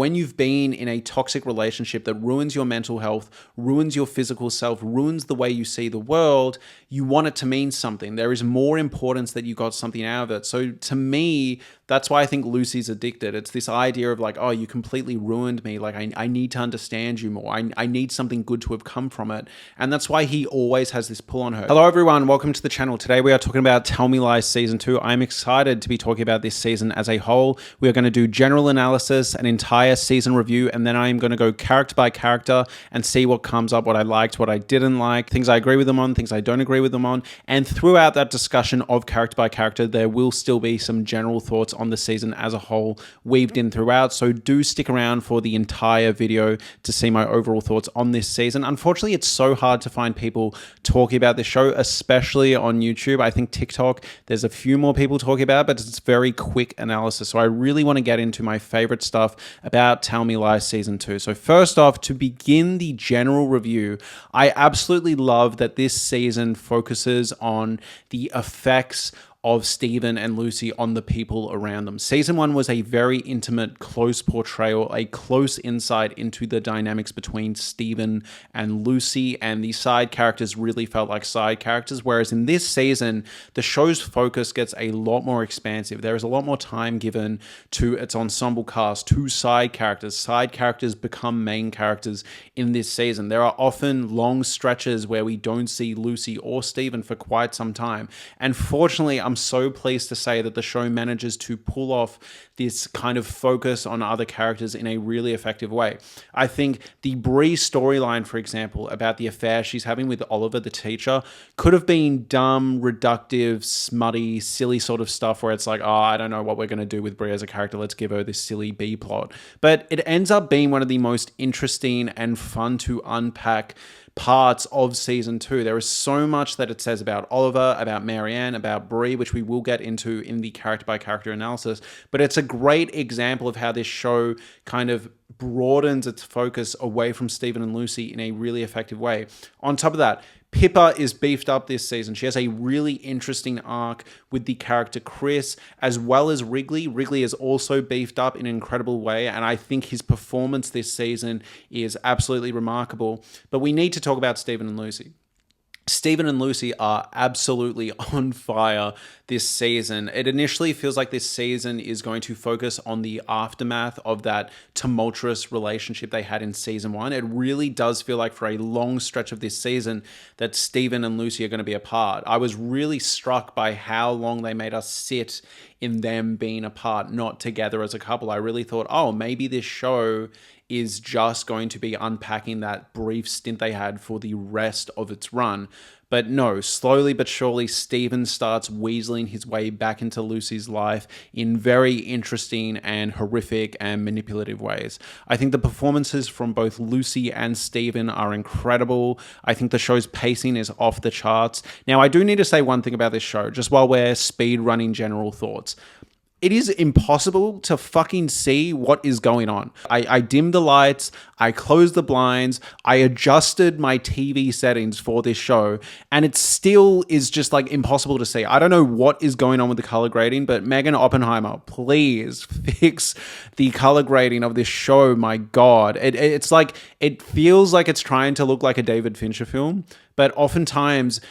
when you've been in a toxic relationship that ruins your mental health, ruins your physical self, ruins the way you see the world, you want it to mean something. There is more importance that you got something out of it. So to me, that's why I think Lucy's addicted. It's this idea of like, oh, you completely ruined me. Like, I need to understand you more. I need something good to have come from it. And that's why he always has this pull on her. Hello, everyone. Welcome to the channel. Today, we are talking about Tell Me Lies Season 2. I'm excited to be talking about this season as a whole. We are going to do general analysis, an entire season review, and then I'm going to go character by character and see what comes up, what I liked, what I didn't like, things I agree with them on, things I don't agree with them on. And throughout that discussion of character by character, there will still be some general thoughts on the season as a whole weaved in throughout. So do stick around for the entire video to see my overall thoughts on this season. Unfortunately, it's so hard to find people talking about this show, especially on YouTube. I think TikTok, there's a few more people talking about it, but it's very quick analysis. So I really want to get into my favorite stuff about Tell Me Lies Season 2. So first off, to begin the general review, I absolutely love that this season focuses on the effects of Stephen and Lucy on the people around them. Season 1 was a very intimate, close portrayal, a close insight into the dynamics between Stephen and Lucy, and the side characters really felt like side characters, whereas in this season, the show's focus gets a lot more expansive. There is a lot more time given to its ensemble cast, to side characters. Side characters become main characters in this season. There are often long stretches where we don't see Lucy or Stephen for quite some time, and fortunately, I'm so pleased to say that the show manages to pull off this kind of focus on other characters in a really effective way. I think the Bree storyline, for example, about the affair she's having with Oliver, the teacher, could have been dumb, reductive, smutty, silly sort of stuff where it's like, oh, I don't know what we're going to do with Bree as a character. Let's give her this silly B plot. But it ends up being one of the most interesting and fun to unpack parts of season 2. There is so much that it says about Oliver, about Marianne, about Bree, which we will get into in the character by character analysis. But it's a great example of how this show kind of broadens its focus away from Stephen and Lucy in a really effective way. On top of that, Pippa is beefed up this season. She has a really interesting arc with the character Chris, as well as Wrigley. Wrigley is also beefed up in an incredible way, and I think his performance this season is absolutely remarkable. But we need to talk about Stephen and Lucy. Stephen and Lucy are absolutely on fire this season. It initially feels like this season is going to focus on the aftermath of that tumultuous relationship they had in season 1. It really does feel like for a long stretch of this season that Stephen and Lucy are going to be apart. I was really struck by how long they made us sit in them being apart, not together as a couple. I really thought, oh, maybe this show is just going to be unpacking that brief stint they had for the rest of its run. But no, slowly but surely, Stephen starts weaseling his way back into Lucy's life in very interesting and horrific and manipulative ways. I think the performances from both Lucy and Stephen are incredible. I think the show's pacing is off the charts. Now, I do need to say one thing about this show, just while we're speed running general thoughts. It is impossible to fucking see what is going on. I dimmed the lights, I closed the blinds, I adjusted my TV settings for this show, and it still is just like impossible to see. I don't know what is going on with the color grading, but Megan Oppenheimer, please fix the color grading of this show. My God. It's like, it feels like it's trying to look like a David Fincher film, but oftentimes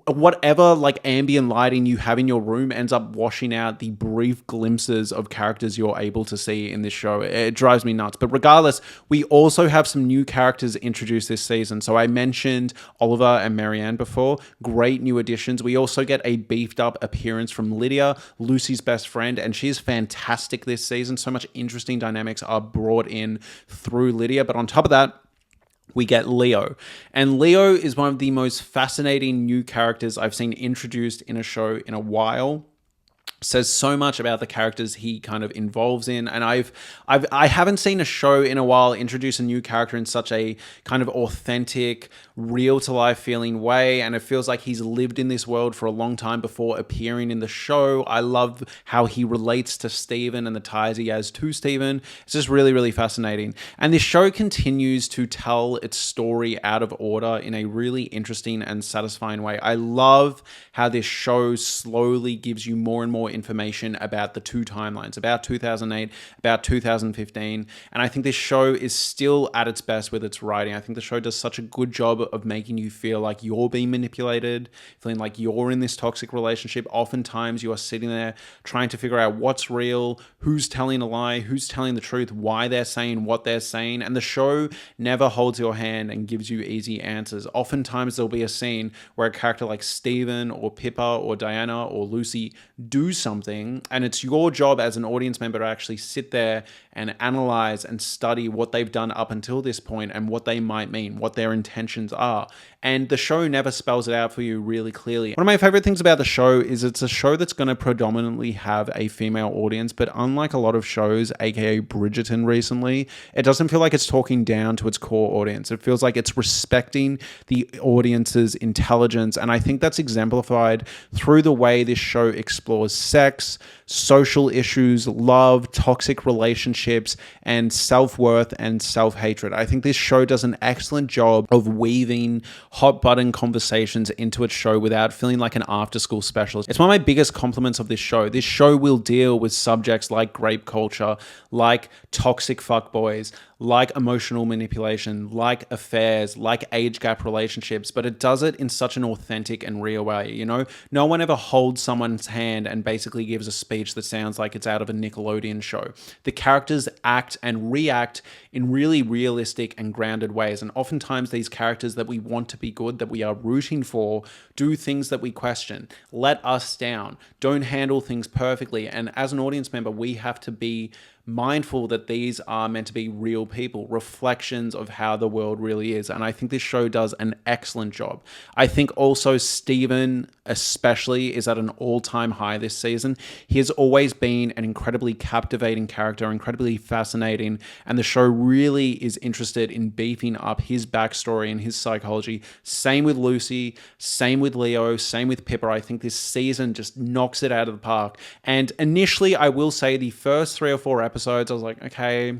whatever like ambient lighting you have in your room ends up washing out the brief glimpses of characters you're able to see in this show. It drives me nuts. But regardless, we also have some new characters introduced this season. So I mentioned Oliver and Marianne before. Great new additions. We also get a beefed up appearance from Lydia, Lucy's best friend, and she's fantastic this season. So much interesting dynamics are brought in through Lydia. But on top of that, we get Leo. And Leo is one of the most fascinating new characters I've seen introduced in a show in a while. Says so much about the characters he kind of involves in, and I haven't seen a show in a while introduce a new character in such a kind of authentic, real to life feeling way, and it feels like he's lived in this world for a long time before appearing in the show. I love how he relates to Stephen and the ties he has to Stephen. It's just really, really fascinating. And this show continues to tell its story out of order in a really interesting and satisfying way. I love how this show slowly gives you more and more information about the two timelines, about 2008, about 2015. And I think this show is still at its best with its writing. I think the show does such a good job of making you feel like you're being manipulated, feeling like you're in this toxic relationship. Oftentimes you are sitting there trying to figure out what's real, who's telling a lie, who's telling the truth, why they're saying what they're saying. And the show never holds your hand and gives you easy answers. Oftentimes there'll be a scene where a character like Steven or Pippa or Diana or Lucy do something, and it's your job as an audience member to actually sit there and analyze and study what they've done up until this point and what they might mean, what their intentions are. And the show never spells it out for you really clearly. One of my favorite things about the show is it's a show that's going to predominantly have a female audience, but unlike a lot of shows, aka Bridgerton recently, it doesn't feel like it's talking down to its core audience. It feels like it's respecting the audience's intelligence, and I think that's exemplified through the way this show explores sex, social issues, love, toxic relationships, and self-worth and self-hatred. I think this show does an excellent job of weaving hot button conversations into its show without feeling like an after-school specialist. It's one of my biggest compliments of this show. This show will deal with subjects like grape culture, like toxic fuckboys, like emotional manipulation, like affairs, like age gap relationships, but it does it in such an authentic and real way. You know, no one ever holds someone's hand and basically gives a speech that sounds like it's out of a Nickelodeon show. The characters act and react in really realistic and grounded ways. And oftentimes these characters that we want to be good, that we are rooting for, do things that we question, let us down, don't handle things perfectly. And as an audience member, we have to be mindful that these are meant to be real people, reflections of how the world really is. And I think this show does an excellent job. I think also Steven especially is at an all-time high this season. He has always been an incredibly captivating character, incredibly fascinating, and the show really is interested in beefing up his backstory and his psychology. Same with Lucy, same with Leo, same with Pippa. I think this season just knocks it out of the park. And initially, I will say the first 3 or 4 episodes, I was like, okay,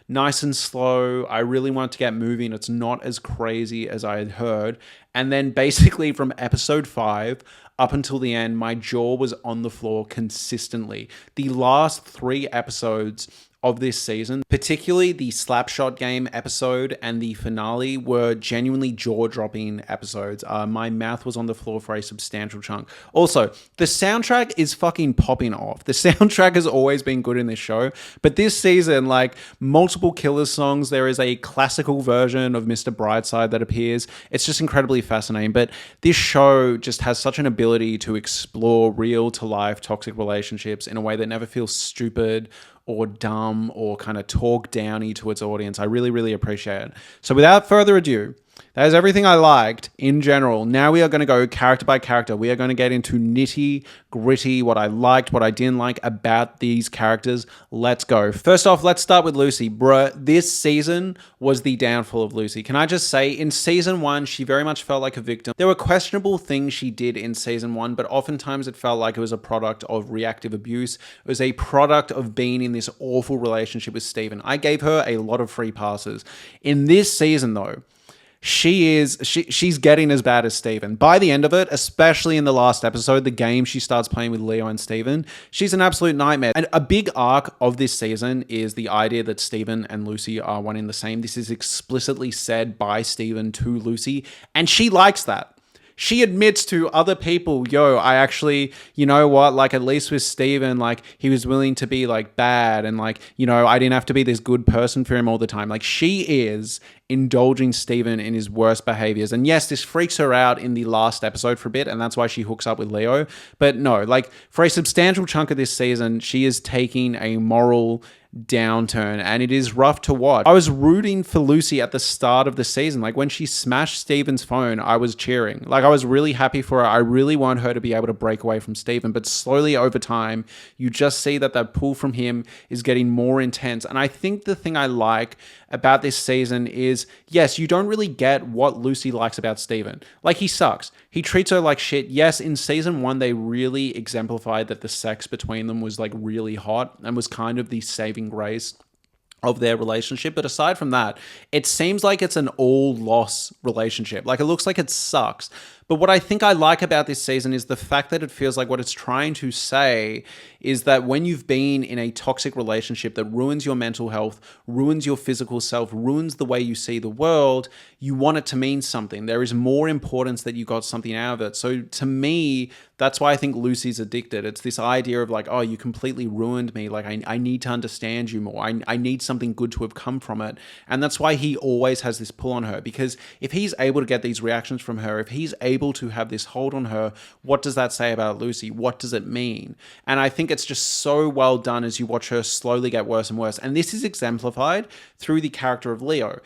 nice and slow. I really want to get moving. It's not as crazy as I had heard. And then basically from episode 5 up until the end, my jaw was on the floor consistently. The last 3 episodes of this season, particularly the Slapshot Game episode and the finale, were genuinely jaw-dropping episodes. My mouth was on the floor for a substantial chunk. Also, the soundtrack is fucking popping off. The soundtrack has always been good in this show, but this season, like multiple Killers songs, there is a classical version of Mr. Brightside that appears. It's just incredibly fascinating, but this show just has such an ability to explore real-to-life toxic relationships in a way that never feels stupid or dumb or kind of talk downy to its audience. I really, really appreciate it. So without further ado, that is everything I liked in general. Now we are going to go character by character. We are going to get into nitty gritty, what I liked, what I didn't like about these characters. Let's go. First off, let's start with Lucy. Bruh, this season was the downfall of Lucy. Can I just say, in season 1, she very much felt like a victim. There were questionable things she did in season 1, but oftentimes it felt like it was a product of reactive abuse. It was a product of being in this awful relationship with Steven. I gave her a lot of free passes. In this season, though, she's getting as bad as Steven. By the end of it, especially in the last episode, the game she starts playing with Leo and Steven, she's an absolute nightmare. And a big arc of this season is the idea that Steven and Lucy are one in the same. This is explicitly said by Steven to Lucy, and she likes that. She admits to other people, yo, I actually, you know what, like at least with Steven, like he was willing to be like bad and like, you know, I didn't have to be this good person for him all the time. Like she is indulging Steven in his worst behaviors. And yes, this freaks her out in the last episode for a bit, and that's why she hooks up with Leo. But no, like for a substantial chunk of this season, she is taking a moral downturn, and it is rough to watch. I was rooting for Lucy at the start of the season. Like when she smashed Steven's phone, I was cheering. Like I was really happy for her. I really want her to be able to break away from Steven, but slowly over time, you just see that that pull from him is getting more intense. And I think the thing I like about this season is, yes, you don't really get what Lucy likes about Steven. Like he sucks. He treats her like shit. Yes, in season 1, they really exemplified that the sex between them was like really hot and was kind of the saving grace of their relationship. But aside from that, it seems like it's an all loss relationship. Like, it looks like it sucks. But what I think I like about this season is the fact that it feels like what it's trying to say is that when you've been in a toxic relationship that ruins your mental health, ruins your physical self, ruins the way you see the world, you want it to mean something. There is more importance that you got something out of it. So to me, that's why I think Lucy's addicted. It's this idea of like, oh, you completely ruined me. Like, I need to understand you more. I need something good to have come from it. And that's why he always has this pull on her, because if he's able to get these reactions from her, if he's able to have this hold on her, what does that say about Lucy? What does it mean? And I think it's just so well done as you watch her slowly get worse and worse. And this is exemplified through the character of Leo.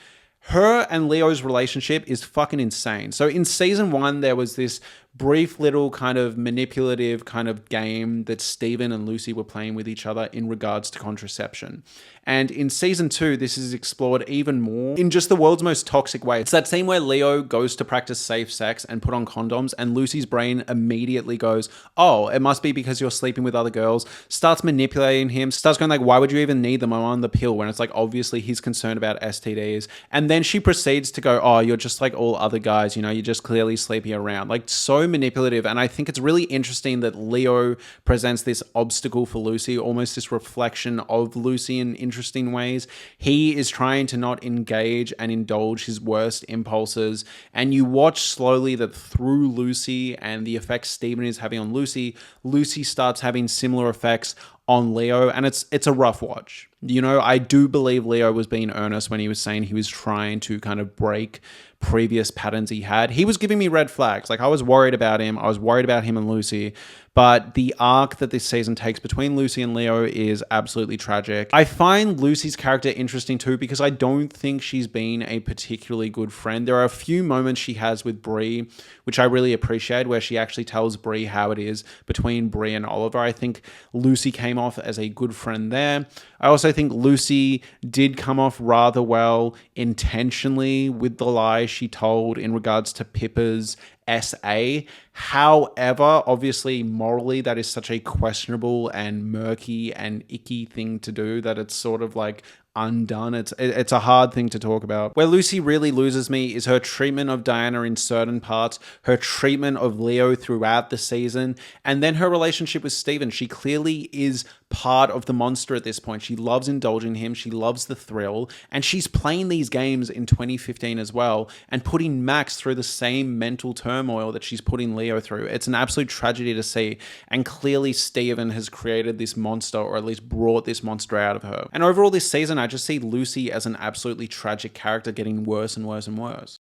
Her and Leo's relationship is fucking insane. So in season 1, there was this brief little kind of manipulative kind of game that Steven and Lucy were playing with each other in regards to contraception. And in season 2, this is explored even more in just the world's most toxic way. It's that scene where Leo goes to practice safe sex and put on condoms, and Lucy's brain immediately goes, oh, it must be because you're sleeping with other girls, starts manipulating him, starts going like, why would you even need them? I'm on the pill, when it's like, obviously he's concerned about STDs. And then she proceeds to go, oh, you're just like all other guys, you know, you're just clearly sleeping around. Like, so manipulative. And I think it's really interesting that Leo presents this obstacle for Lucy, almost this reflection of Lucy in interesting ways. He is trying to not engage and indulge his worst impulses. And you watch slowly that through Lucy and the effects Steven is having on Lucy, Lucy starts having similar effects on Leo, and it's a rough watch. You know, I do believe Leo was being earnest when he was saying he was trying to kind of break previous patterns he had. He was giving me red flags. Like, I was worried about him. I was worried about him and Lucy. But the arc that this season takes between Lucy and Leo is absolutely tragic. I find Lucy's character interesting too, because I don't think she's been a particularly good friend. There are a few moments she has with Bree, which I really appreciate, where she actually tells Bree how it is between Bree and Oliver. I think Lucy came off as a good friend there. I also think Lucy did come off rather well intentionally with the lie she told in regards to Pippa's SA. However, obviously morally that is such a questionable and murky and icky thing to do that it's sort of like undone. It's a hard thing to talk about. Where Lucy really loses me is her treatment of Diana in certain parts, her treatment of Leo throughout the season, and then her relationship with Steven. She clearly is part of the monster at this point. She loves indulging him, she loves the thrill, and she's playing these games in 2015 as well, and putting Max through the same mental turmoil that she's putting Leo through. It's an absolute tragedy to see, and clearly Steven has created this monster, or at least brought this monster out of her. And overall this season, I just see Lucy as an absolutely tragic character getting worse and worse and worse.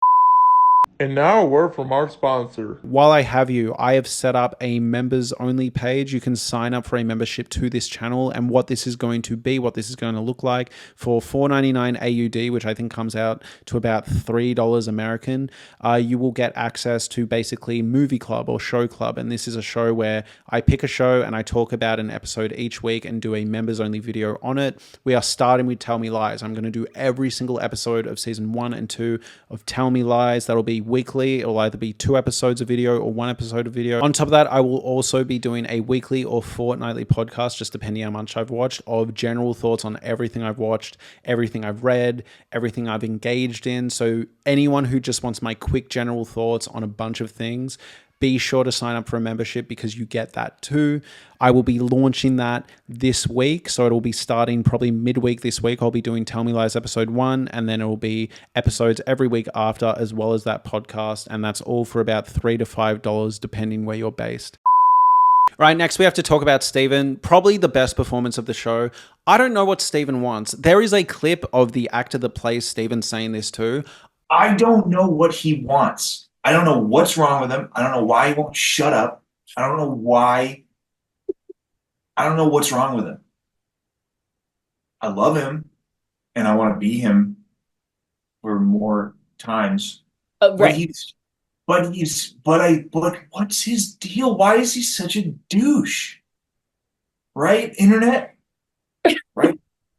And now a word from our sponsor. While I have you, I have set up a members only page. You can sign up for a membership to this channel, and what this is going to be, what this is going to look like for $4.99 AUD, which I think comes out to about $3 American, you will get access to basically Movie Club or Show Club. And this is a show where I pick a show and I talk about an episode each week and do a members only video on it. We are starting with Tell Me Lies. I'm going to do every single episode of season 1 and 2 of Tell Me Lies. That'll be weekly. It'll either be 2 episodes of video or 1 episode of video. On top of that, I will also be doing a weekly or fortnightly podcast, just depending how much I've watched, of general thoughts on everything I've watched, everything I've read, everything I've engaged in. So anyone who just wants my quick general thoughts on a bunch of things, be sure to sign up for a membership because you get that too. I will be launching that this week. So it'll be starting probably midweek this week. I'll be doing Tell Me Lies episode 1, and then it will be episodes every week after, as well as that podcast. And that's all for about $3 to $5, depending where you're based. Right, next we have to talk about Steven, probably the best performance of the show. I don't know what Steven wants. There is a clip of the actor that plays Steven saying this too. I don't know what he wants. I don't know what's wrong with him. I don't know why he won't shut up. I don't know why. I don't know what's wrong with him. I love him and I want to be him for more times. Right. But what's his deal? Why is he such a douche? Right, internet?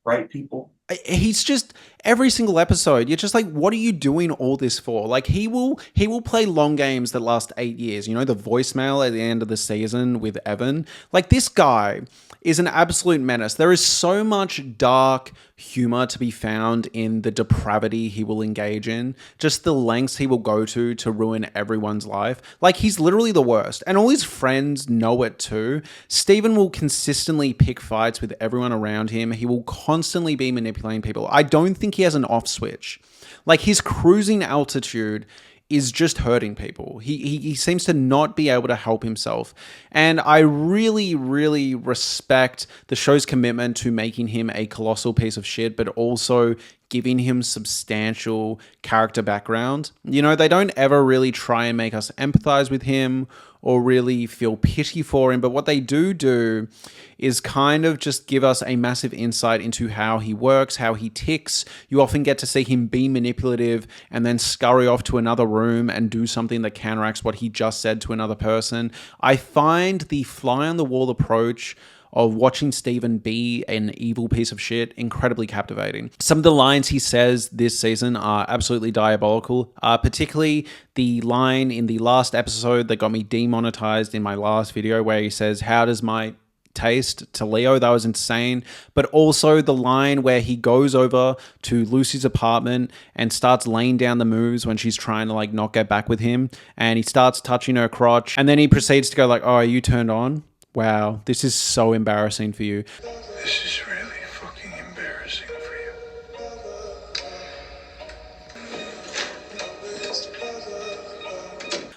Right, people. He's just, every single episode, you're just like, what are you doing all this for? Like he will play long games that last 8 years. You know, the voicemail at the end of the season with Evan. Like this guy is an absolute menace. There is so much dark humor to be found in the depravity he will engage in, just the lengths he will go to ruin everyone's life. Like he's literally the worst, and all his friends know it too. Steven will consistently pick fights with everyone around him. He will constantly be manipulating people. I don't think he has an off switch. Like his cruising altitude is just hurting people. He seems to not be able to help himself. And I really, really respect the show's commitment to making him a colossal piece of shit, but also giving him substantial character background. You know, they don't ever really try and make us empathize with him or really feel pity for him. But what they do is kind of just give us a massive insight into how he works, how he ticks. You often get to see him be manipulative and then scurry off to another room and do something that counteracts what he just said to another person. I find the fly on the wall approach of watching Steven be an evil piece of shit incredibly captivating. Some of the lines he says this season are absolutely diabolical, particularly the line in the last episode that got me demonetized in my last video where he says, "How does my taste?" to Leo. That was insane. But also the line where he goes over to Lucy's apartment and starts laying down the moves when she's trying to like not get back with him, and he starts touching her crotch, and then he proceeds to go like, "Oh, are you turned on? Wow, this is so embarrassing for you." This is really fucking embarrassing for you.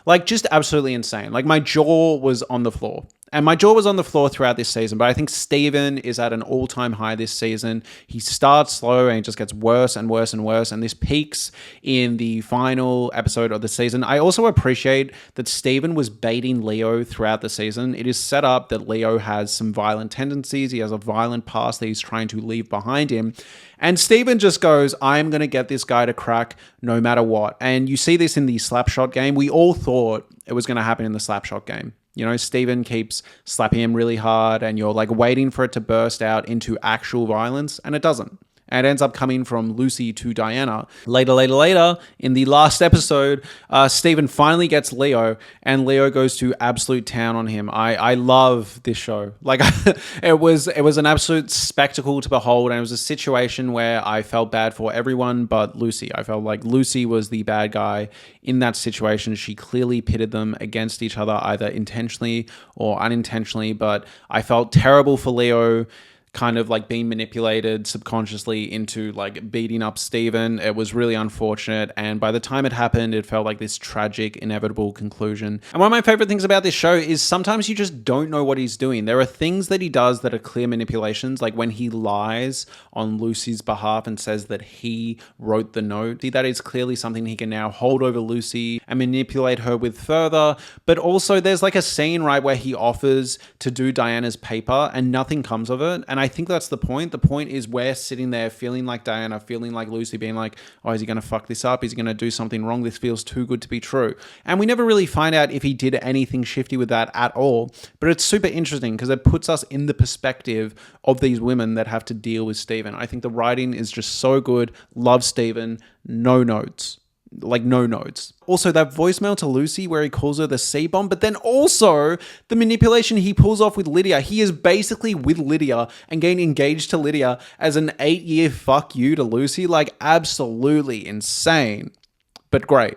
Like, just absolutely insane. Like, my jaw was on the floor. And my jaw was on the floor throughout this season, but I think Steven is at an all-time high this season. He starts slow and it just gets worse and worse and worse, and this peaks in the final episode of the season. I also appreciate that Steven was baiting Leo throughout the season. It is set up that Leo has some violent tendencies. He has a violent past that he's trying to leave behind him. And Steven just goes, "I'm going to get this guy to crack no matter what." And you see this in the Slapshot game. We all thought it was going to happen in the Slapshot game. You know, Steven keeps slapping him really hard and you're like waiting for it to burst out into actual violence, and it doesn't. And it ends up coming from Lucy to Diana. Later, in the last episode, Steven finally gets Leo, and Leo goes to absolute town on him. I love this show. Like, it was an absolute spectacle to behold, and it was a situation where I felt bad for everyone but Lucy. I felt like Lucy was the bad guy in that situation. She clearly pitted them against each other, either intentionally or unintentionally, but I felt terrible for Leo, kind of like being manipulated subconsciously into like beating up Steven. It was really unfortunate, and by the time it happened, it felt like this tragic, inevitable conclusion. And one of my favorite things about this show is sometimes you just don't know what he's doing. There are things that he does that are clear manipulations, like when he lies on Lucy's behalf and says that he wrote the note. That is clearly something he can now hold over Lucy and manipulate her with further. But also there's like a scene, right, where he offers to do Diana's paper and nothing comes of it. And I think that's the point. The point is we're sitting there feeling like Diana, feeling like Lucy, being like, "Oh, is he going to fuck this up? Is he going to do something wrong? This feels too good to be true." And we never really find out if he did anything shifty with that at all. But it's super interesting because it puts us in the perspective of these women that have to deal with Steven. I think the writing is just so good. Love Steven. No notes. Like, no notes. Also, that voicemail to Lucy where he calls her the C-bomb, but then also the manipulation he pulls off with Lydia. He is basically with Lydia and getting engaged to Lydia as an 8-year fuck you to Lucy. Like, absolutely insane, but great.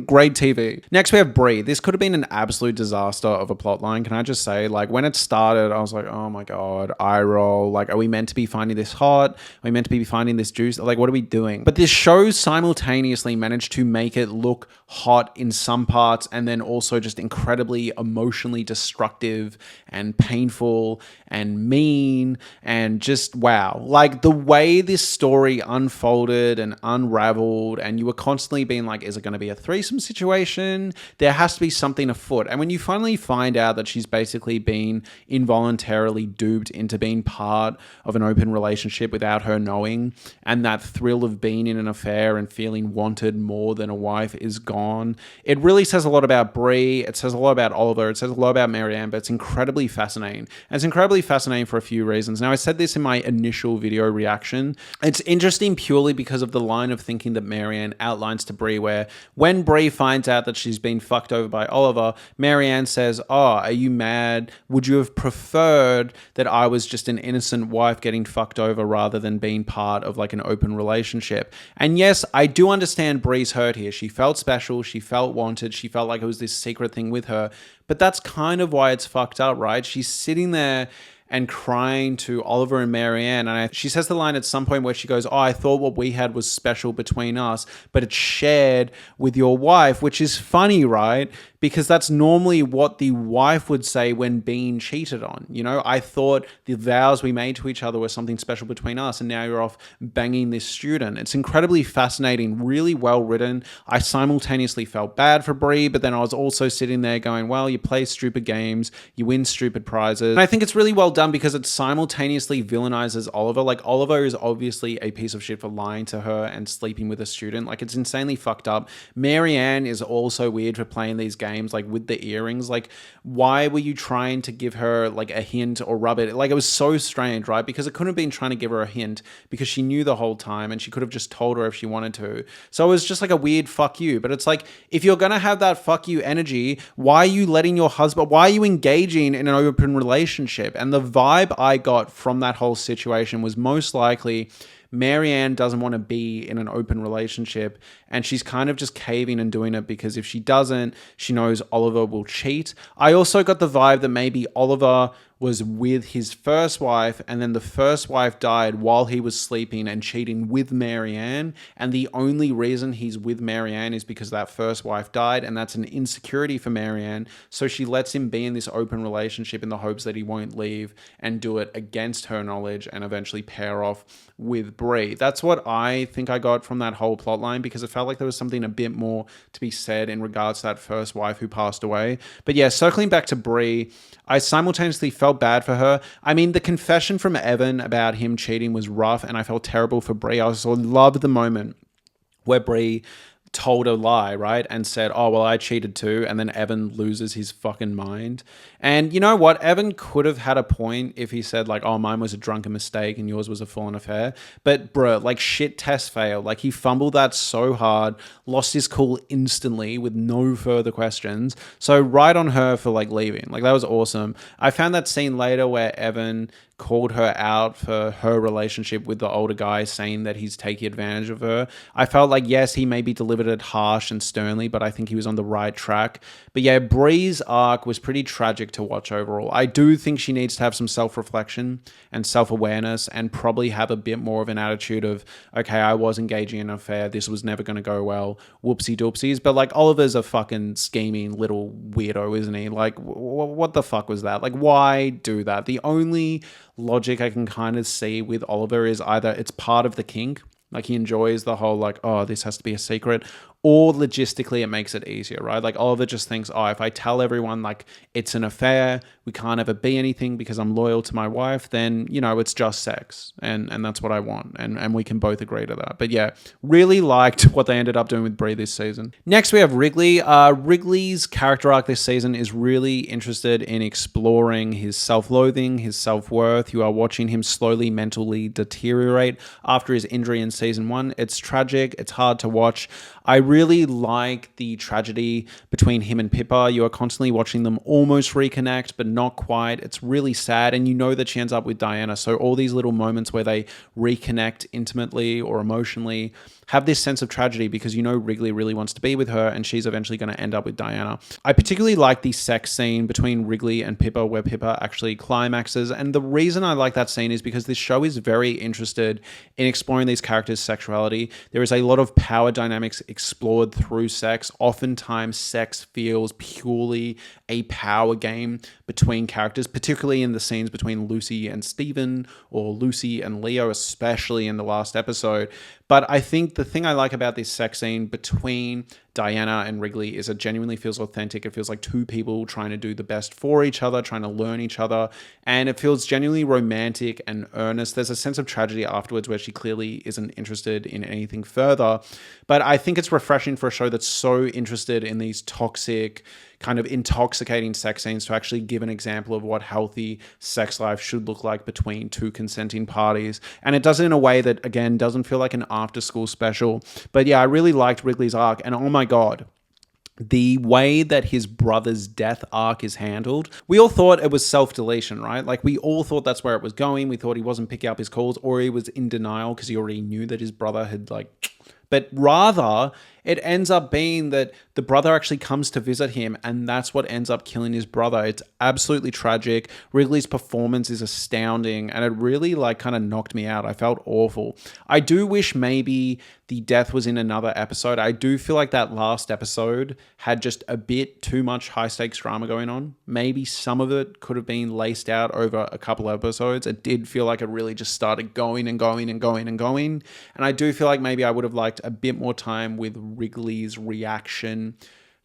Great TV. Next, we have Bree. This could have been an absolute disaster of a plot line. Can I just say, like, when it started, I was like, oh my God, eye roll. Like, are we meant to be finding this hot? Are we meant to be finding this juice? Like, what are we doing? But this show simultaneously managed to make it look hot in some parts and then also just incredibly emotionally destructive and painful and mean and just wow. Like, the way this story unfolded and unraveled, and you were constantly being like, is it going to be a threesome situation. There has to be something afoot. And when you finally find out that she's basically been involuntarily duped into being part of an open relationship without her knowing, and that thrill of being in an affair and feeling wanted more than a wife is gone, it really says a lot about Brie. It says a lot about Oliver. It says a lot about Marianne, but it's incredibly fascinating. And it's incredibly fascinating for a few reasons. Now, I said this in my initial video reaction. It's interesting purely because of the line of thinking that Marianne outlines to Brie, where when Brie finds out that she's been fucked over by Oliver, Marianne says, "Oh, are you mad? Would you have preferred that I was just an innocent wife getting fucked over rather than being part of like an open relationship?" And yes, I do understand Brie's hurt here. She felt special. She felt wanted. She felt like it was this secret thing with her. But that's kind of why it's fucked up, right? She's sitting there and crying to Oliver and Marianne. And she says the line at some point where she goes, "Oh, I thought what we had was special between us, but it's shared with your wife," which is funny, right? Because that's normally what the wife would say when being cheated on. You know, "I thought the vows we made to each other were something special between us, and now you're off banging this student." It's incredibly fascinating, really well written. I simultaneously felt bad for Brie, but then I was also sitting there going, well, you play stupid games, you win stupid prizes. And I think it's really well done because it simultaneously villainizes Oliver. Like, Oliver is obviously a piece of shit for lying to her and sleeping with a student. Like, it's insanely fucked up. Marianne is also weird for playing these games, like with the earrings. Like, why were you trying to give her like a hint or rub it? Like, it was so strange, right? Because it couldn't have been trying to give her a hint because she knew the whole time and she could have just told her if she wanted to. So it was just like a weird fuck you. But it's like, if you're gonna have that fuck you energy, why are you letting your husband, why are you engaging in an open relationship? And the vibe I got from that whole situation was most likely Marianne doesn't want to be in an open relationship, and she's kind of just caving and doing it because if she doesn't, she knows Oliver will cheat. I also got the vibe that maybe Oliver was with his first wife, and then the first wife died while he was sleeping and cheating with Marianne, and the only reason he's with Marianne is because that first wife died, and that's an insecurity for Marianne, so she lets him be in this open relationship in the hopes that he won't leave and do it against her knowledge and eventually pair off with Brie. That's what I think I got from that whole plot line, because it felt like there was something a bit more to be said in regards to that first wife who passed away. But yeah, circling back to Brie, I simultaneously felt bad for her. I mean, the confession from Evan about him cheating was rough, and I felt terrible for Brie. I also loved the moment where Brie told a lie, right? And said, "Oh, well, I cheated too." And then Evan loses his fucking mind. And you know what? Evan could have had a point if he said like, "Oh, mine was a drunken mistake and yours was a full-on affair." But bro, like, shit test failed. Like, he fumbled that so hard, lost his cool instantly with no further questions. So right on her for like leaving. Like, that was awesome. I found that scene later where Evan called her out for her relationship with the older guy, saying that he's taking advantage of her. I felt like, yes, he maybe delivered it harsh and sternly, but I think he was on the right track. But yeah, Brie's arc was pretty tragic to watch overall. I do think she needs to have some self-reflection and self-awareness and probably have a bit more of an attitude of, okay, I was engaging in an affair, this was never going to go well, whoopsie doopsies. But like, Oliver's a fucking scheming little weirdo, isn't he? Like, what the fuck was that? Like, why do that? The only logic I can kind of see with Oliver is either it's part of the kink, like he enjoys the whole like, oh, this has to be a secret, or logistically it makes it easier, right? Like, Oliver just thinks, oh, if I tell everyone like it's an affair, we can't ever be anything because I'm loyal to my wife, then, you know, it's just sex, and that's what I want, and we can both agree to that. But yeah, really liked what they ended up doing with Brie this season. Next, we have Wrigley. Wrigley's character arc this season is really interested in exploring his self-loathing, his self-worth. You are watching him slowly mentally deteriorate after his injury in season 1. It's tragic. It's hard to watch. I really like the tragedy between him and Pippa. You are constantly watching them almost reconnect, but not quite. It's really sad, and you know that she ends up with Diana. So all these little moments where they reconnect intimately or emotionally have this sense of tragedy, because you know Wrigley really wants to be with her and she's eventually going to end up with Diana. I particularly like the sex scene between Wrigley and Pippa where Pippa actually climaxes, and the reason I like that scene is because this show is very interested in exploring these characters' sexuality. There is a lot of power dynamics explored through sex. Oftentimes sex feels purely a power game between characters, particularly in the scenes between Lucy and Steven, or Lucy and Leo, especially in the last episode. But I think the thing I like about this sex scene between Diana and Wrigley is it genuinely feels authentic. It feels like two people trying to do the best for each other, trying to learn each other. And it feels genuinely romantic and earnest. There's a sense of tragedy afterwards where she clearly isn't interested in anything further. But I think it's refreshing for a show that's so interested in these toxic, kind of intoxicating sex scenes to actually give an example of what healthy sex life should look like between two consenting parties. And it does it in a way that, again, doesn't feel like an after school special. But yeah, I really liked Wrigley's arc. And oh my God, the way that his brother's death arc is handled, we all thought it was self-deletion, right? Like we all thought that's where it was going. We thought he wasn't picking up his calls, or he was in denial because he already knew that his brother had but rather it ends up being that the brother actually comes to visit him, and that's what ends up killing his brother. It's absolutely tragic. Wrigley's performance is astounding, and it really kind of knocked me out. I felt awful. I do wish maybe the death was in another episode. I do feel like that last episode had just a bit too much high stakes drama going on. Maybe some of it could have been laced out over a couple episodes. It did feel like it really just started going and going and going and going. And I do feel like maybe I would have liked a bit more time with Wrigley's reaction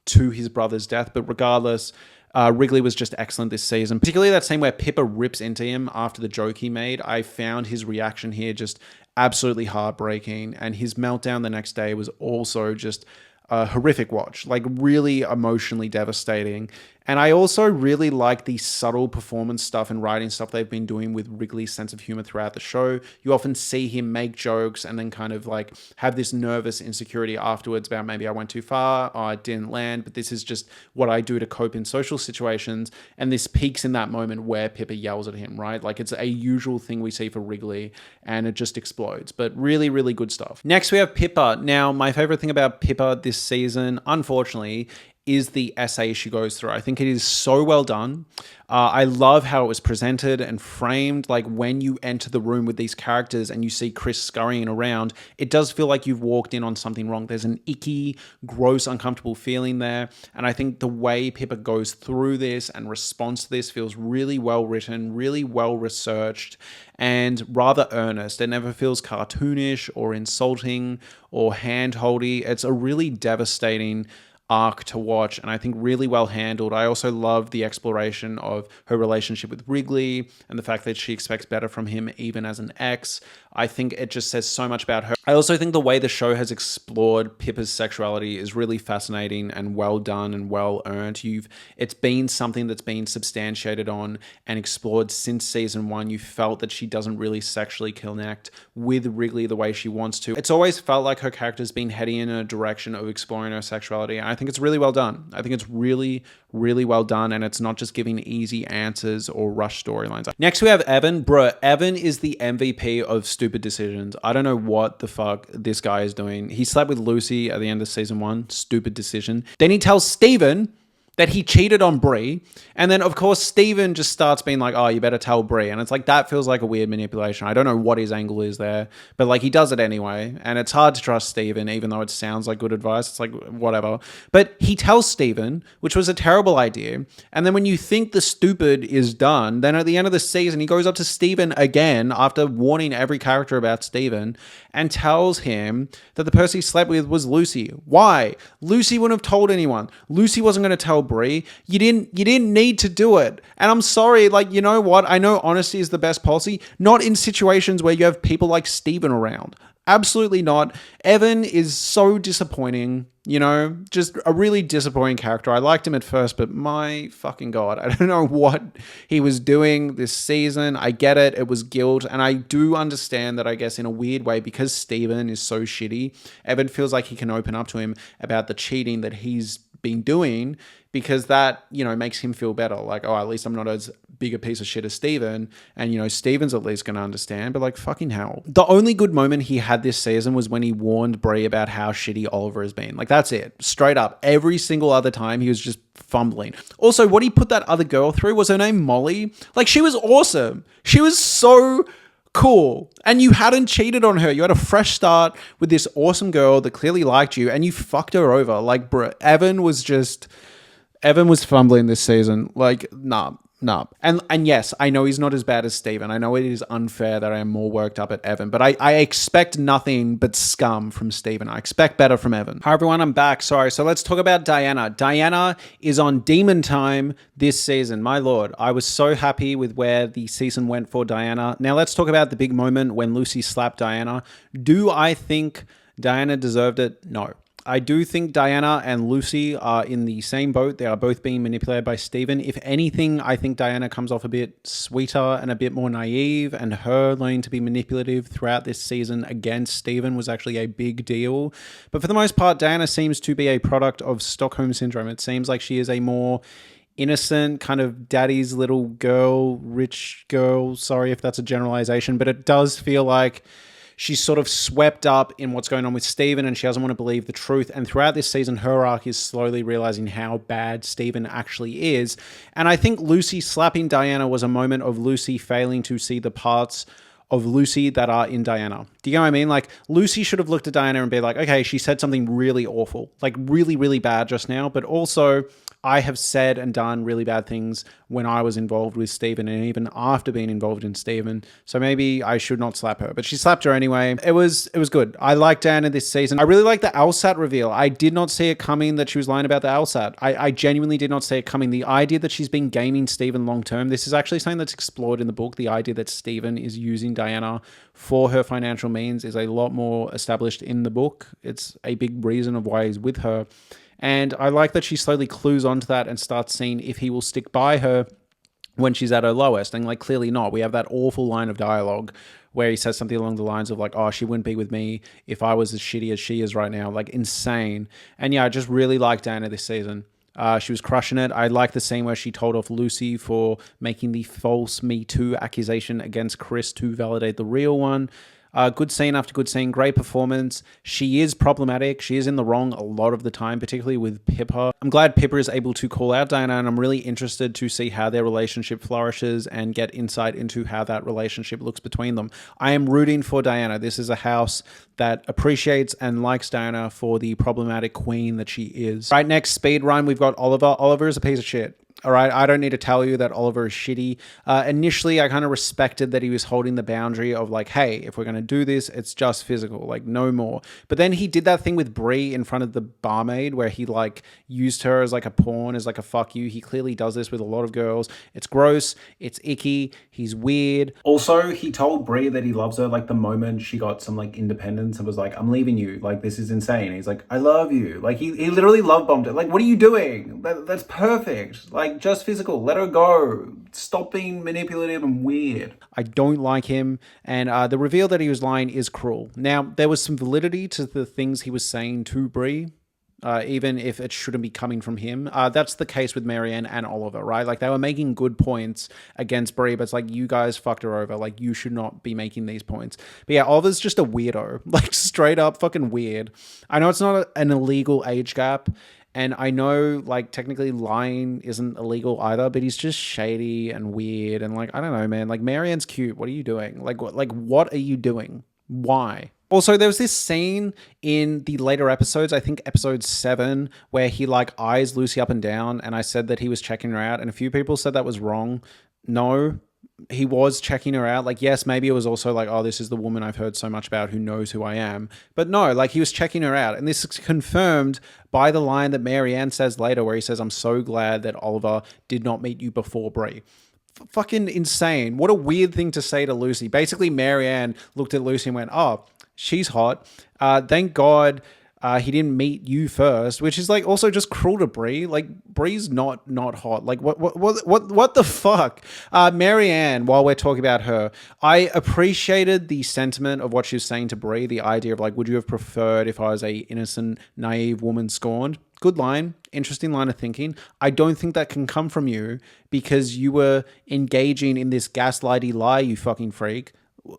to his brother's death. But regardless, Wrigley was just excellent this season, particularly that scene where Pippa rips into him after the joke he made. I found his reaction here just absolutely heartbreaking, and his meltdown the next day was also just a horrific watch, really emotionally devastating. And I also really like the subtle performance stuff and writing stuff they've been doing with Wrigley's sense of humor throughout the show. You often see him make jokes and then kind of have this nervous insecurity afterwards about maybe I went too far, or I didn't land, but this is just what I do to cope in social situations. And this peaks in that moment where Pippa yells at him, right? It's a usual thing we see for Wrigley, and it just explodes. But really, really good stuff. Next, we have Pippa. Now, my favorite thing about Pippa this season, unfortunately, is the essay she goes through. I think it is so well done. I love how it was presented and framed. When you enter the room with these characters and you see Chris scurrying around, it does feel like you've walked in on something wrong. There's an icky, gross, uncomfortable feeling there. And I think the way Pippa goes through this and responds to this feels really well written, really well researched, and rather earnest. It never feels cartoonish or insulting or hand-holdy. It's a really devastating arc to watch, and I think really well handled. I also love the exploration of her relationship with Wrigley and the fact that she expects better from him even as an ex. I think it just says so much about her. I also think the way the show has explored Pippa's sexuality is really fascinating and well done and well earned. It's been something that's been substantiated on and explored since season 1. You felt that she doesn't really sexually connect with Wrigley the way she wants to. It's always felt like her character's been heading in a direction of exploring her sexuality, and I think it's really well done. I think it's really, really well done, and it's not just giving easy answers or rush storylines. Next, we have Evan. Bruh, Evan is the MVP of stupid decisions. I don't know what the fuck this guy is doing. He slept with Lucy at the end of season 1. Stupid decision. Then he tells Steven that he cheated on Brie. And then, of course, Steven just starts being like, oh, you better tell Brie. And it's that feels like a weird manipulation. I don't know what his angle is there, but he does it anyway. And it's hard to trust Steven, even though it sounds like good advice. It's whatever. But he tells Steven, which was a terrible idea. And then when you think the stupid is done, then at the end of the season, he goes up to Steven again after warning every character about Steven and tells him that the person he slept with was Lucy. Why? Lucy wouldn't have told anyone. Lucy wasn't going to tell Brie. You didn't need to do it. And I'm sorry, you know what? I know honesty is the best policy. Not in situations where you have people like Steven around. Absolutely not. Evan is so disappointing, just a really disappointing character. I liked him at first, but my fucking God, I don't know what he was doing this season. I get it. It was guilt. And I do understand that, I guess, in a weird way, because Steven is so shitty, Evan feels like he can open up to him about the cheating that he's been doing, because that, makes him feel better. Oh, at least I'm not as big a piece of shit as Steven. And, Steven's at least going to understand. But fucking hell. The only good moment he had this season was when he warned Brie about how shitty Oliver has been. That's it. Straight up. Every single other time he was just fumbling. Also, what he put that other girl through, was her name Molly? She was awesome. She was so cool. And you hadn't cheated on her. You had a fresh start with this awesome girl that clearly liked you, and you fucked her over. Evan was fumbling this season. Nah. No. And yes, I know he's not as bad as Steven. I know it is unfair that I am more worked up at Evan, but I expect nothing but scum from Steven. I expect better from Evan. Hi everyone, I'm back. Sorry. So let's talk about Diana. Diana is on demon time this season. My lord, I was so happy with where the season went for Diana. Now let's talk about the big moment when Lucy slapped Diana. Do I think Diana deserved it? No. I do think Diana and Lucy are in the same boat. They are both being manipulated by Steven. If anything, I think Diana comes off a bit sweeter and a bit more naive, and her learning to be manipulative throughout this season against Steven was actually a big deal. But for the most part, Diana seems to be a product of Stockholm Syndrome. It seems like she is a more innocent kind of daddy's little girl, rich girl. Sorry if that's a generalization, but it does feel like she's sort of swept up in what's going on with Steven and she doesn't want to believe the truth. And throughout this season, her arc is slowly realizing how bad Steven actually is. And I think Lucy slapping Diana was a moment of Lucy failing to see the parts of Lucy that are in Diana. Do you know what I mean? Like, Lucy should have looked at Diana and be like, okay, she said something really awful, like really, really bad just now, but also I have said and done really bad things when I was involved with Steven and even after being involved in Steven. So maybe I should not slap her, but she slapped her anyway. It was good. I liked Diana this season. I really like the LSAT reveal. I did not see it coming that she was lying about the LSAT. I genuinely did not see it coming. The idea that she's been gaming Steven long term, this is actually something that's explored in the book. The idea that Steven is using Diana for her financial means is a lot more established in the book. It's a big reason of why he's with her. And I like that she slowly clues onto that and starts seeing if he will stick by her when she's at her lowest. And like, clearly not. We have that awful line of dialogue where he says something along the lines of like, oh, she wouldn't be with me if I was as shitty as she is right now. Like, insane. And yeah, I just really like Diana this season. She was crushing it. I like the scene where she told off Lucy for making the false Me Too accusation against Chris to validate the real one. Good scene after good scene, great performance. She is problematic. She is in the wrong a lot of the time, particularly with Pippa. I'm glad Pippa is able to call out Diana, and I'm really interested to see how their relationship flourishes and get insight into how that relationship looks between them. I am rooting for Diana. This is a house that appreciates and likes Diana for the problematic queen that she is. Right, next speed run, we've got Oliver. Oliver is a piece of shit. All right, I don't need to tell you that Oliver is shitty. Initially, I kind of respected that he was holding the boundary of like, hey, if we're going to do this, it's just physical, like no more. But then he did that thing with Brie in front of the barmaid where he like used her as like a pawn, as like a fuck you. He clearly does this with a lot of girls. It's gross. It's icky. He's weird. Also, he told Brie that he loves her like the moment she got some like independence and was like, I'm leaving you. Like, this is insane. He's like, I love you. Like, he literally love bombed her. Like, what are you doing? That's perfect. Like, just physical. Let her go. Stop being manipulative and weird. I don't like him. And the reveal that he was lying is cruel. Now, there was some validity to the things he was saying to Brie. Even if it shouldn't be coming from him. That's the case with Marianne and Oliver, right? Like, they were making good points against Brie, but it's like, you guys fucked her over. Like, you should not be making these points. But yeah, Oliver's just a weirdo. Like, straight up fucking weird. I know it's not an illegal age gap, and I know, like, technically lying isn't illegal either, but he's just shady and weird. And, like, I don't know, man. Like, Marianne's cute. What are you doing? Like, what are you doing? Why? Also, there was this scene in the later episodes, I think episode 7, where he, like, eyes Lucy up and down, and I said that he was checking her out, and a few people said that was wrong. No, he was checking her out. Like, yes, maybe it was also like, oh, this is the woman I've heard so much about who knows who I am. But no, like, he was checking her out. And this is confirmed by the line that Marianne says later where he says, I'm so glad that Oliver did not meet you before Brie. Fucking insane. What a weird thing to say to Lucy. Basically, Marianne looked at Lucy and went, oh, she's hot. Thank God he didn't meet you first, which is like also just cruel to Brie. Like, Brie's not hot. Like, what the fuck? Marianne, while we're talking about her, I appreciated the sentiment of what she was saying to Brie. The idea of like, would you have preferred if I was a innocent, naive woman scorned? Good line. Interesting line of thinking. I don't think that can come from you because you were engaging in this gaslighty lie, you fucking freak.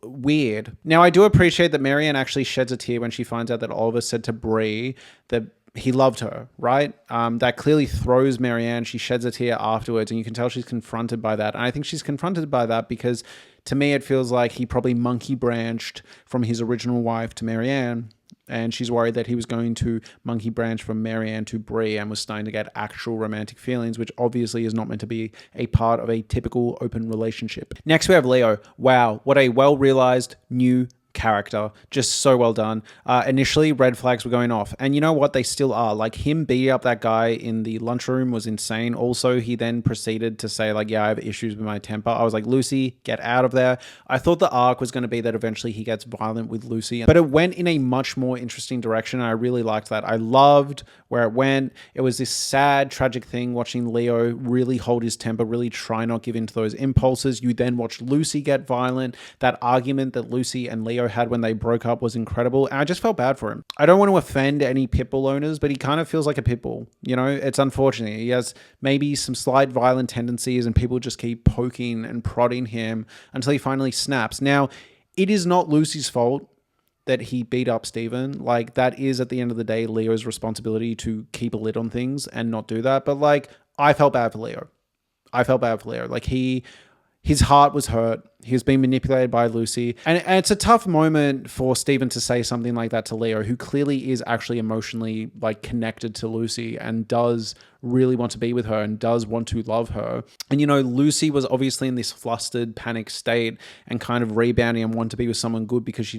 Weird. Now, I do appreciate that Marianne actually sheds a tear when she finds out that Oliver said to Brie that he loved her, right? That clearly throws Marianne. She sheds a tear afterwards, and you can tell she's confronted by that. And I think she's confronted by that because, to me, it feels like he probably monkey branched from his original wife to Marianne. And she's worried that he was going to monkey branch from Marianne to Bree and was starting to get actual romantic feelings, which obviously is not meant to be a part of a typical open relationship. Next, we have Leo. Wow, what a well-realized new character. Just so well done. Initially, red flags were going off. And you know what? They still are. Like, him beating up that guy in the lunchroom was insane. Also, he then proceeded to say, like, yeah, I have issues with my temper. I was like, Lucy, get out of there. I thought the arc was going to be that eventually he gets violent with Lucy. But it went in a much more interesting direction. And I really liked that. I loved where it went. It was this sad, tragic thing watching Leo really hold his temper, really try not give in to those impulses. You then watch Lucy get violent. That argument that Lucy and Leo had when they broke up was incredible, and I just felt bad for him. I don't want to offend any pitbull owners, but he kind of feels like a pitbull. You know, it's unfortunate. He has maybe some slight violent tendencies, and people just keep poking and prodding him until he finally snaps. Now, it is not Lucy's fault that he beat up Steven. Like, that is, at the end of the day, Leo's responsibility to keep a lid on things and not do that. But, like, I felt bad for Leo. Like, his heart was hurt. He was being manipulated by Lucy. And it's a tough moment for Steven to say something like that to Leo, who clearly is actually emotionally like connected to Lucy and does really want to be with her and does want to love her. And, you know, Lucy was obviously in this flustered, panic state and kind of rebounding and wanted to be with someone good because she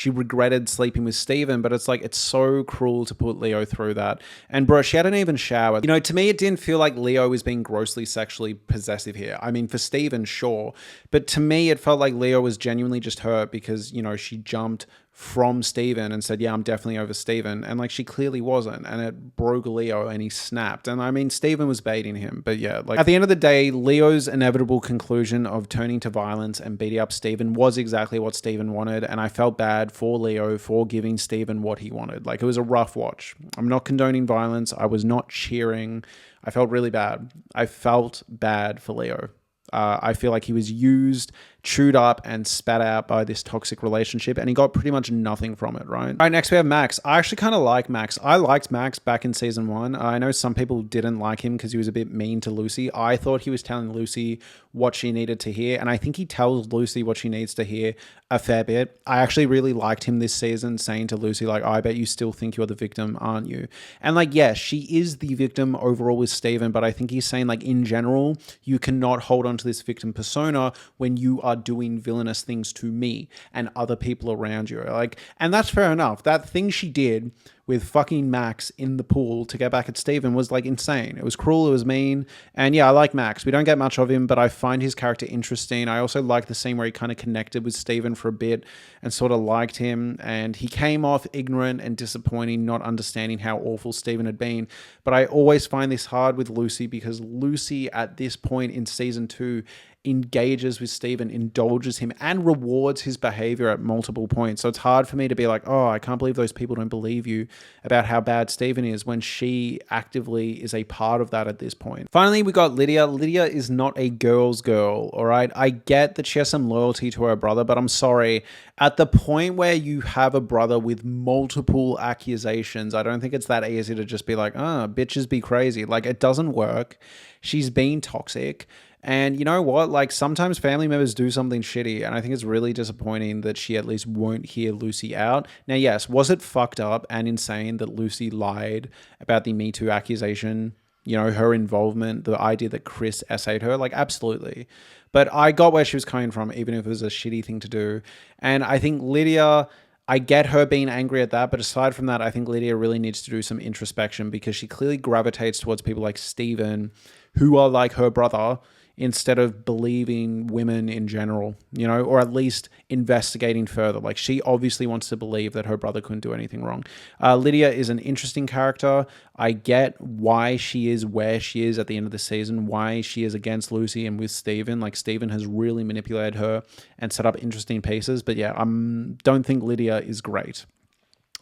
regretted sleeping with Steven. But it's like, it's so cruel to put Leo through that. And bro, she hadn't even showered. You know, to me, it didn't feel like Leo was being grossly sexually possessive here. I mean, for Steven, sure. But to me, it felt like Leo was genuinely just hurt because, you know, she jumped from Steven and said, yeah, I'm definitely over Steven. And like, she clearly wasn't. And it broke Leo and he snapped. And I mean, Steven was baiting him. But yeah, like at the end of the day, Leo's inevitable conclusion of turning to violence and beating up Steven was exactly what Steven wanted. And I felt bad for Leo for giving Steven what he wanted. Like, it was a rough watch. I'm not condoning violence. I was not cheering. I felt really bad. I felt bad for Leo. I feel like he was used, chewed up, and spat out by this toxic relationship, and he got pretty much nothing from it, right? All right, next we have Max. I actually kind of like Max. I liked Max back in season 1. I know some people didn't like him because he was a bit mean to Lucy. I thought he was telling Lucy what she needed to hear, and I think he tells Lucy what she needs to hear a fair bit. I actually really liked him this season saying to Lucy, like, I bet you still think you're the victim, aren't you? And like, yeah, she is the victim overall with Steven, but I think he's saying, like, in general, you cannot hold on to this victim persona when you are doing villainous things to me and other people around you. Like, and that's fair enough. That thing she did with fucking Max in the pool to get back at Steven was like insane. It was cruel, it was mean. And yeah, I like Max. We don't get much of him, but I find his character interesting. I also like the scene where he kind of connected with Steven for a bit and sort of liked him. And he came off ignorant and disappointing, not understanding how awful Steven had been. But I always find this hard with Lucy because Lucy at this point in season 2 engages with Steven, indulges him, and rewards his behavior at multiple points. So it's hard for me to be like, oh, I can't believe those people don't believe you about how bad Steven is when she actively is a part of that at this point. Finally, we got Lydia. Lydia is not a girl's girl, all right? I get that she has some loyalty to her brother, but I'm sorry. At the point where you have a brother with multiple accusations, I don't think it's that easy to just be like, bitches be crazy. Like, it doesn't work. She's being toxic. And you know what? Like, sometimes family members do something shitty, and I think it's really disappointing that she at least won't hear Lucy out. Now, yes, was it fucked up and insane that Lucy lied about the Me Too accusation? You know, her involvement, the idea that Chris essayed her? Like, absolutely. But I got where she was coming from, even if it was a shitty thing to do. And I think Lydia, I get her being angry at that, but aside from that, I think Lydia really needs to do some introspection because she clearly gravitates towards people like Steven, who are like her brother, instead of believing women in general, you know, or at least investigating further. Like, she obviously wants to believe that her brother couldn't do anything wrong. Lydia is an interesting character. I get why she is where she is at the end of the season, why she is against Lucy and with Steven. Like, Steven has really manipulated her and set up interesting pieces. But yeah, I don't think Lydia is great.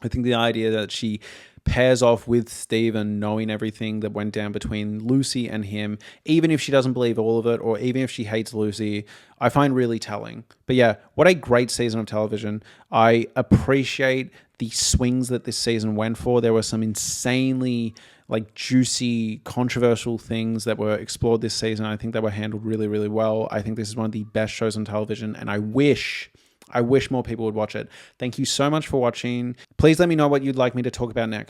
I think the idea that she pairs off with Steven, knowing everything that went down between Lucy and him, even if she doesn't believe all of it, or even if she hates Lucy, I find really telling. But yeah, what a great season of television. I appreciate the swings that this season went for. There were some insanely like juicy, controversial things that were explored this season. I think they were handled really, really well. I think this is one of the best shows on television, and I wish I wish more people would watch it. Thank you so much for watching. Please let me know what you'd like me to talk about next.